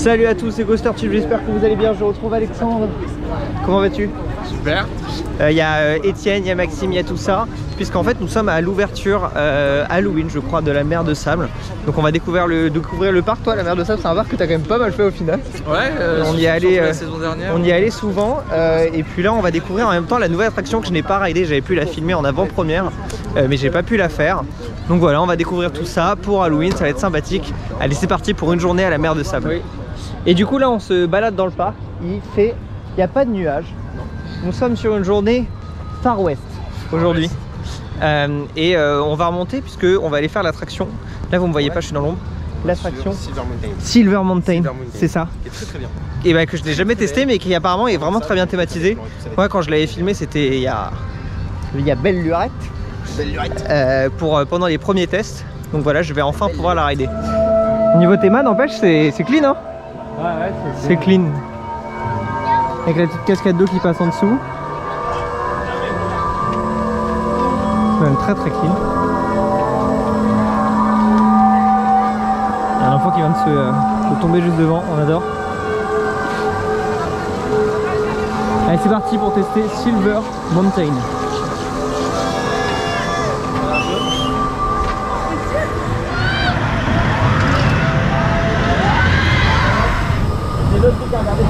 Salut à tous, c'est GhosterTube, j'espère que vous allez bien. Je retrouve Alexandre. Comment vas-tu? Super. Il y a Étienne, il y a Maxime, il y a tout ça. Puisqu'en fait nous sommes à l'ouverture Halloween, je crois, de la mer de Sable. Donc on va découvrir le parc. Toi, la mer de Sable, c'est un parc que tu as quand même pas mal fait au final. Ouais, on y est allé la saison dernière. On y est allé souvent. Et puis là on va découvrir en même temps la nouvelle attraction que je n'ai pas raidée. J'avais pu la filmer en avant-première, mais j'ai pas pu la faire. Donc voilà, on va découvrir tout ça pour Halloween, ça va être sympathique. Allez, c'est parti pour une journée à la mer de Sable. Oui. Et du coup là on se balade dans le parc. Il n'y a pas de nuages. Nous sommes sur une journée Far West aujourd'hui. On va remonter puisque on va aller faire l'attraction. Là vous me voyez pas, je suis dans l'ombre. L'attraction Silver Mountain, c'est ça. Qui est très très bien. Et bah que je n'ai jamais testé mais qui apparemment est vraiment très bien thématisé. Moi quand je l'avais filmé c'était il y a belle lurette. Pendant les premiers tests. Donc voilà, je vais enfin pouvoir la rider. Niveau théma n'empêche c'est clean hein. Ouais, c'est clean. Avec la petite cascade d'eau qui passe en dessous. C'est même très très clean. Il y a un enfant qui vient de tomber juste devant, on adore. Allez c'est parti pour tester Silver Mountain. C'est l'autre truc à regarder.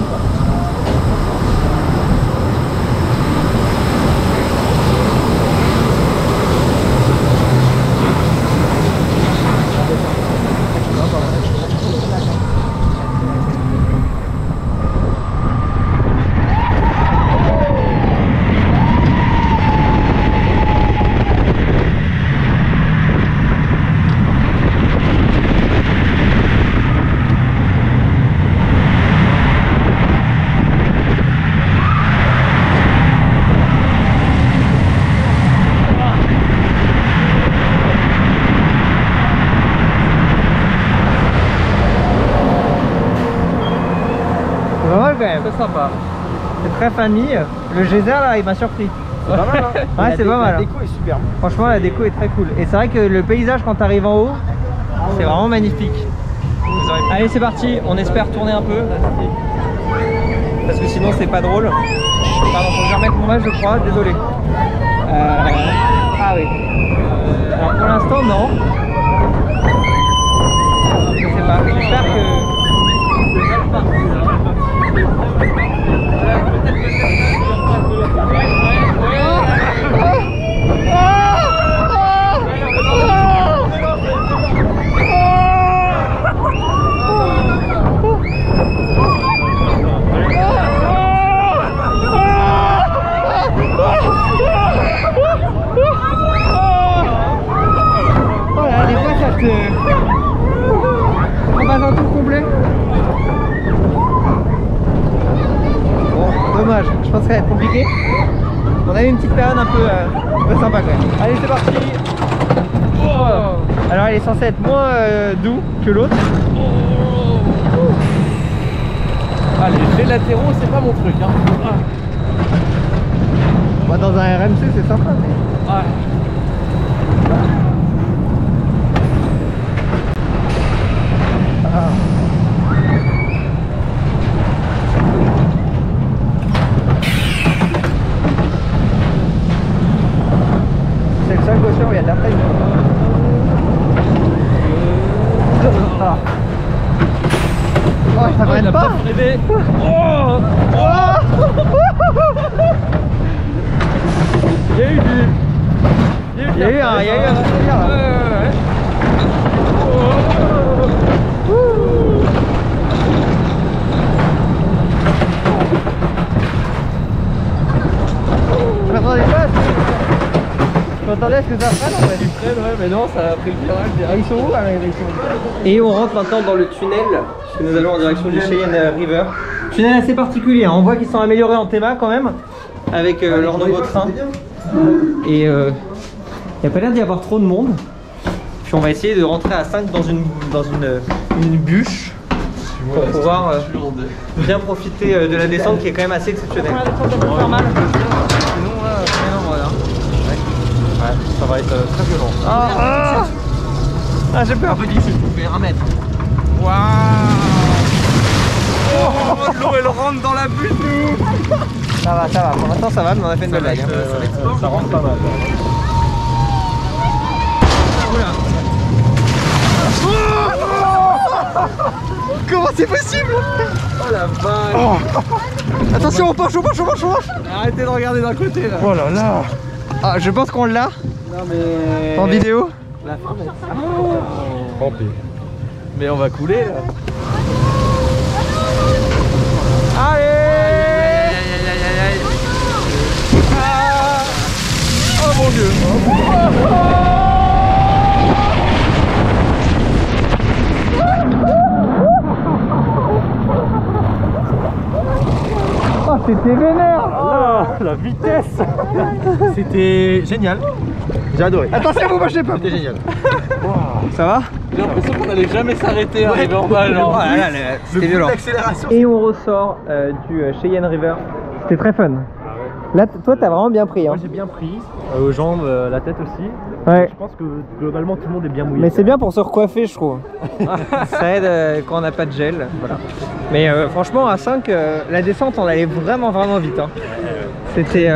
C'est sympa. C'est très famille. Le geyser là il m'a surpris. C'est pas mal hein. Ouais c'est pas mal. La déco est superbe. Franchement la déco est très cool. Et c'est vrai que le paysage quand tu arrives en haut, c'est vraiment magnifique. Allez c'est parti, on espère tourner un peu. Parce que sinon c'est pas drôle. Pardon, faut que je remette mon match je crois, désolé. Ah oui. Alors pour l'instant non. Je sais pas, j'espère que... On passe un tour complet. Bon, dommage, je pense que ça va être compliqué. On a eu une petite période un peu sympa quand même. Allez, c'est parti. Oh. Alors, il est censé être moins doux que l'autre. Allez, les latéraux, c'est pas mon truc. Hein. Moi, dans un RMC, c'est sympa. Mais... Ouais. C'est le seul coaster où il y a de la fraise. Ah. Oh, ça m'arrête pas. Oh. Il y a eu du... Il y a eu un délire là. Ouais. Je m'attendais pas à ce que... Je m'attendais à ce que ça freine en fait. Tu freines, ouais, mais non, ça a pris le virage direct. Ils sont où là, Et on rentre maintenant dans le tunnel, puisque nous allons en direction du Cheyenne River. Tunnel assez particulier, hein. On voit qu'ils sont améliorés en théma quand même, avec leur nouveau train. Et il n'y a pas l'air d'y avoir trop de monde. Puis on va essayer de rentrer à 5 dans une bûche pour pouvoir bien profiter de la descente qui est quand même assez exceptionnelle. Sinon, là, voilà. Ouais, ça va être très violent. Ah, j'ai peur. Petit, c'est pour faire 1 mètre. Waouh. rentre dans la butte nous. Ça va, pour l'instant ça va, mais on a fait une belle blague. Ça rentre pas mal. Oula. Comment c'est possible? Oh la vache. Attention, on penche. Arrêtez de regarder d'un côté là. Oh là là. Ah, je pense qu'on l'a Non mais... en vidéo. La fin va être... Tant pis. Mais on va couler là. Allez. Ah. Oh mon dieu. Oh, c'était vénère. Ah, la vitesse. C'était génial. J'ai adoré. Attention, vous mâchez pas. C'était génial. Ça va? J'ai l'impression qu'on allait jamais s'arrêter arrivé en bas genre. C'était violent. Et on ressort du Cheyenne River. C'était très fun. Là, toi, t'as vraiment bien pris. Hein. Moi j'ai bien pris, aux jambes, la tête aussi. Ouais. Je pense que globalement tout le monde est bien mouillé. Mais c'est bien pour se recoiffer, je trouve. Ça aide quand on n'a pas de gel. Voilà. Mais franchement, à 5, la descente, on allait vraiment vite. Hein. C'était.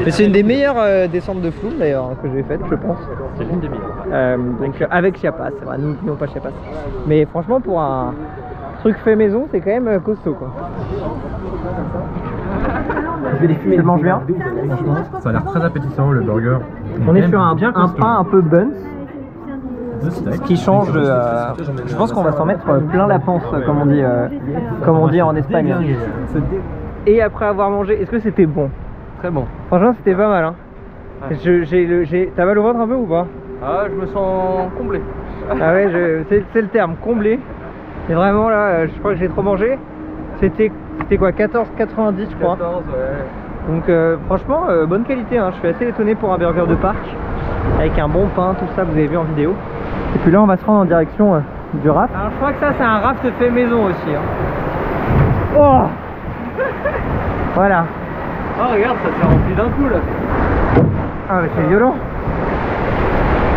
Mais c'est une des meilleures descentes de Flume d'ailleurs que j'ai faites, je pense. C'est l'une des meilleures. Donc avec Chiapas, c'est vrai, nous n'oublions pas Chiapas. Mais franchement, pour un truc fait maison, c'est quand même costaud quoi. Je vais les fumer. Tu le manges bien? Ça a l'air très appétissant le burger. On est sur un pain un peu buns. Ce qui change de. Je pense qu'on va s'en mettre plein la panse, comme on dit en Espagne. Et après avoir mangé, est-ce que c'était bon? Très bon. Franchement, c'était pas mal. Hein. Ouais. T'as mal au ventre un peu ou pas? Ah, je me sens comblé. Ah ouais, c'est le terme, comblé. Et vraiment là, je crois que j'ai trop mangé. C'était quoi, 14,90 je crois. 14, ouais. Donc franchement, bonne qualité. Hein. Je suis assez étonné pour un burger de parc. Avec un bon pain, tout ça, vous avez vu en vidéo. Et puis là, on va se rendre en direction du raft. Alors je crois que ça, c'est un raft fait maison aussi. Hein. Oh. Voilà. Oh regarde, ça s'est rempli d'un coup là. Ah mais c'est violent.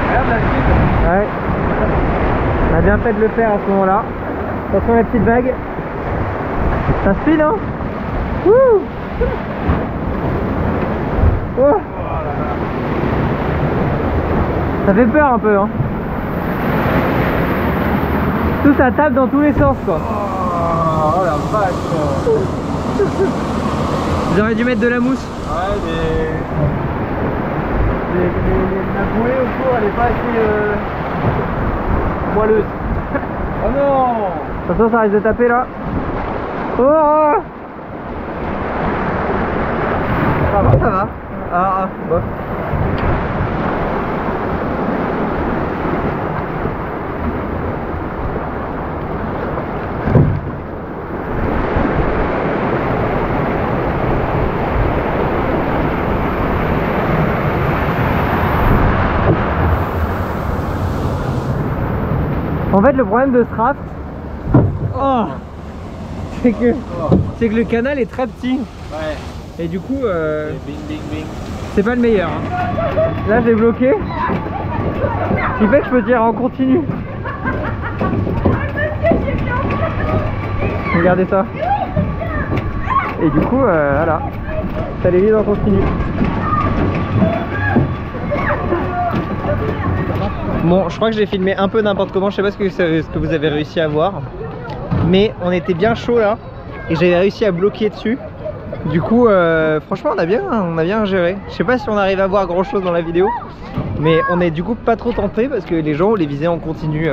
Regarde la suite. Ouais. On a bien fait de le faire à ce moment-là. Attention la petite vague. Ça spin hein. Wouh. Oh. Ça fait peur un peu hein. Tout ça tape dans tous les sens quoi. Oh la vache. J'aurais dû mettre de la mousse. Ouais, la bouée autour, elle est pas assez moelleuse. Oh non. Attention, ça risque de taper là. Oh. Ça va. Ah, bof. En fait, le problème de ce raft, c'est que le canal est très petit. Ouais. Et du coup, Bing bing bing. c'est pas le meilleur. Hein. Là, j'ai bloqué. Ce qui fait que je peux tirer en continu. Regardez ça. Et du coup, voilà. Ça les vide en continu. Bon, je crois que j'ai filmé un peu n'importe comment, je sais pas ce que vous avez réussi à voir. Mais on était bien chaud là, et j'avais réussi à bloquer dessus. Du coup, franchement, on a bien géré. Je sais pas si on arrive à voir grand chose dans la vidéo, mais on est du coup pas trop tenté parce que les gens, on les visait en continu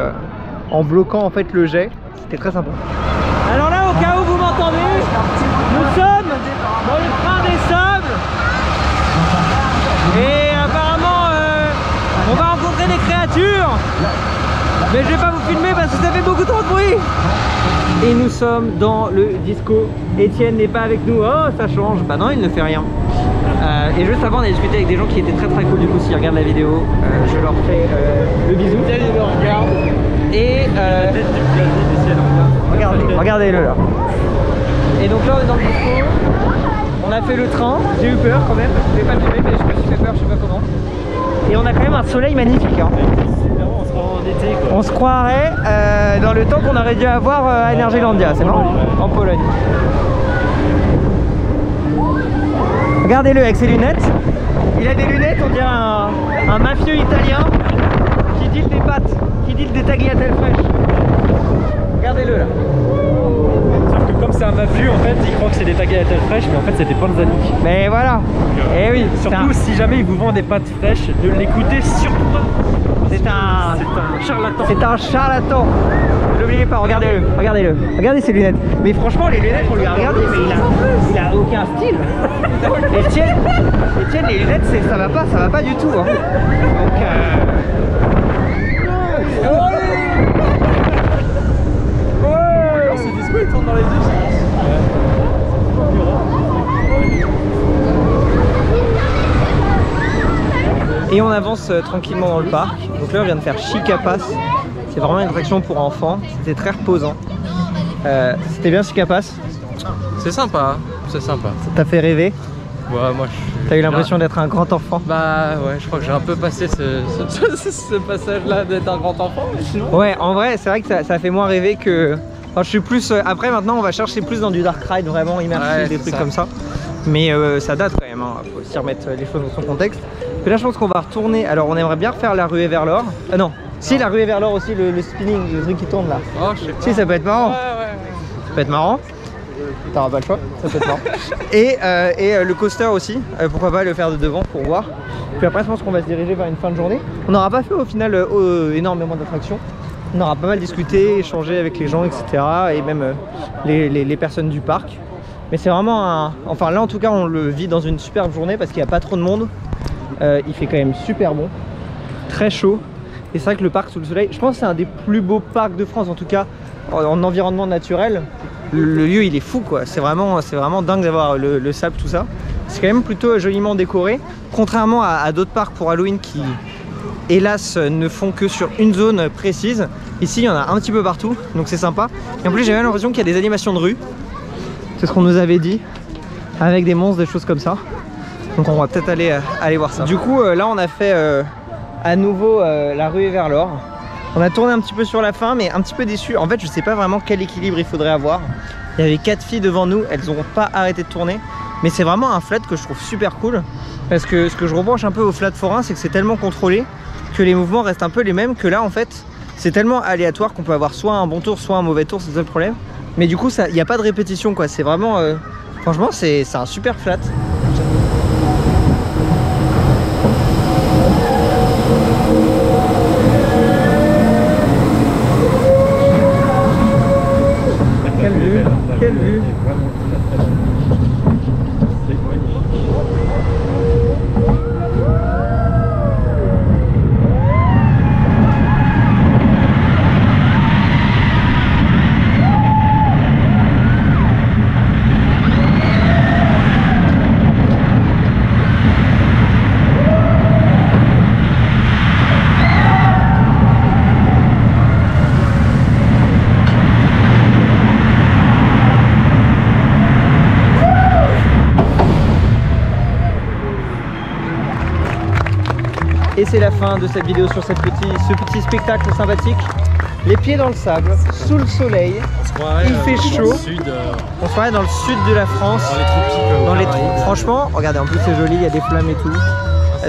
en bloquant en fait le jet. C'était très sympa. Alors là, au cas où vous m'entendez, nous sommes dans le train des sables. Et apparemment, on va rencontrer des créatures. Mais je vais pas vous filmer parce que ça fait beaucoup trop de bruit. Et nous sommes dans le disco. Étienne n'est pas avec nous. Oh, ça change. Bah non, il ne fait rien. Et juste avant, on a discuté avec des gens qui étaient très cool. Du coup, s'ils regardent la vidéo, je leur fais le bisou. Il le regarde. Et La tête du clavier du ciel. regardez-le là. Et donc là, on est dans le disco. On a fait le train. J'ai eu peur quand même. Je vais pas le filmer, mais je me suis fait peur, je sais pas comment. Et on a quand même un soleil magnifique. Hein. On se rend en été quoi. On se croirait dans le temps qu'on aurait dû avoir à Energylandia, c'est marrant, en Pologne. Regardez-le avec ses lunettes. Il a des lunettes, on dirait un mafieux italien qui deal des pâtes, qui deal des tagliatelles fraîches. Regardez-le là. Sauf que comme c'est un mafieux, en fait, il croit que c'est des tagliatelles fraîches, mais en fait, c'est des panzani. Mais voilà. Et oui. Surtout si jamais il vous vend des pâtes fraîches, ne l'écoutez surtout pas. C'est un charlatan. C'est un charlatan. Ne l'oubliez pas, regardez-le. Regardez-le. Regardez ses lunettes. Mais franchement, les lunettes, on lui a regardé, mais il a aucun style. Etienne, les lunettes, ça va pas du tout. Hein. Donc, Ce disco, il tourne dans les deux. Et on avance tranquillement dans le parc. Donc là on vient de faire Chicapas. C'est vraiment une attraction pour enfants. C'était très reposant. C'était bien Chicapas. C'est sympa, c'est sympa. Ça t'a fait rêver? Ouais, moi je... T'as eu l'impression d'être un grand enfant? Bah ouais, je crois que j'ai un peu passé ce passage-là d'être un grand enfant, mais sinon... Ouais, en vrai c'est vrai que ça fait moins rêver que... Enfin, je suis plus... Après maintenant on va chercher plus dans du dark ride, vraiment immersif, Ouais, des trucs ça. comme ça. Mais ça date quand même, hein. Faut aussi remettre les choses dans son contexte. Et là je pense qu'on va retourner, alors on aimerait bien refaire la ruée vers l'or. Ah non, si la ruée vers l'or aussi, le spinning, le truc qui tourne là. Oh, je sais pas. Si, ça peut être marrant. Ouais. Ça peut être marrant. T'auras pas le choix, ça peut être marrant. Et le coaster aussi, pourquoi pas le faire de devant pour voir. Puis après je pense qu'on va se diriger vers une fin de journée. On n'aura pas fait au final énormément d'attractions. On aura pas mal discuté, échangé avec les gens, etc. Et même les personnes du parc. Mais c'est vraiment un... Enfin là en tout cas on le vit dans une superbe journée parce qu'il n'y a pas trop de monde. Il fait quand même super bon, très chaud. Et c'est vrai que le parc sous le soleil, je pense que c'est un des plus beaux parcs de France, en tout cas en environnement naturel. Le lieu il est fou quoi, c'est vraiment dingue d'avoir le sable, tout ça. C'est quand même plutôt joliment décoré, contrairement à d'autres parcs pour Halloween qui hélas ne font que sur une zone précise. Ici il y en a un petit peu partout, donc c'est sympa. Et en plus j'ai même l'impression qu'il y a des animations de rue. C'est ce qu'on nous avait dit, avec des monstres, des choses comme ça. Donc on va peut-être aller voir ça. Du coup là on a fait à nouveau la ruée vers l'or. On a tourné un petit peu sur la fin mais un petit peu déçu. En fait je sais pas vraiment quel équilibre il faudrait avoir. Il y avait 4 filles devant nous, elles n'ont pas arrêté de tourner. Mais c'est vraiment un flat que je trouve super cool. Parce que ce que je reproche un peu au flat forain, c'est que c'est tellement contrôlé que les mouvements restent un peu les mêmes, que là en fait c'est tellement aléatoire qu'on peut avoir soit un bon tour soit un mauvais tour, c'est ça le problème. Mais du coup il n'y a pas de répétition quoi, c'est vraiment franchement c'est un super flat. Quelle vue, quelle vue. Et c'est la fin de cette vidéo sur ce petit spectacle sympathique. Les pieds dans le sable, sous le soleil, il fait chaud. On se croirait dans le sud de la France. Dans les tropiques. Franchement, regardez, en plus c'est joli, il y a des flammes et tout.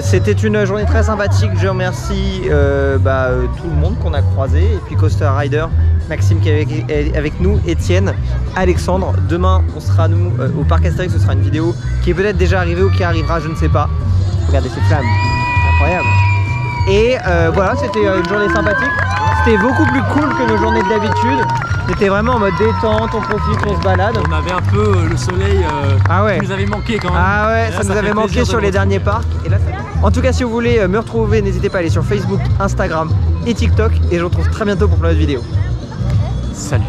C'était une journée très sympathique. Je remercie tout le monde qu'on a croisé. Et puis Coaster Rider, Maxime qui est avec nous, Étienne, Alexandre. Demain, on sera nous au parc Astérix. Ce sera une vidéo qui est peut-être déjà arrivée ou qui arrivera, je ne sais pas. Regardez ces flammes. Incroyable. Et voilà, c'était une journée sympathique. C'était beaucoup plus cool que nos journées de d'habitude. C'était vraiment en mode détente, on profite, on se balade. On avait un peu le soleil qui nous avait manqué quand même. Ah ouais, ça nous avait manqué sur les derniers parcs. Et là, en tout cas, si vous voulez me retrouver, n'hésitez pas à aller sur Facebook, Instagram et TikTok. Et je vous retrouve très bientôt pour plein d'autres vidéos. Salut.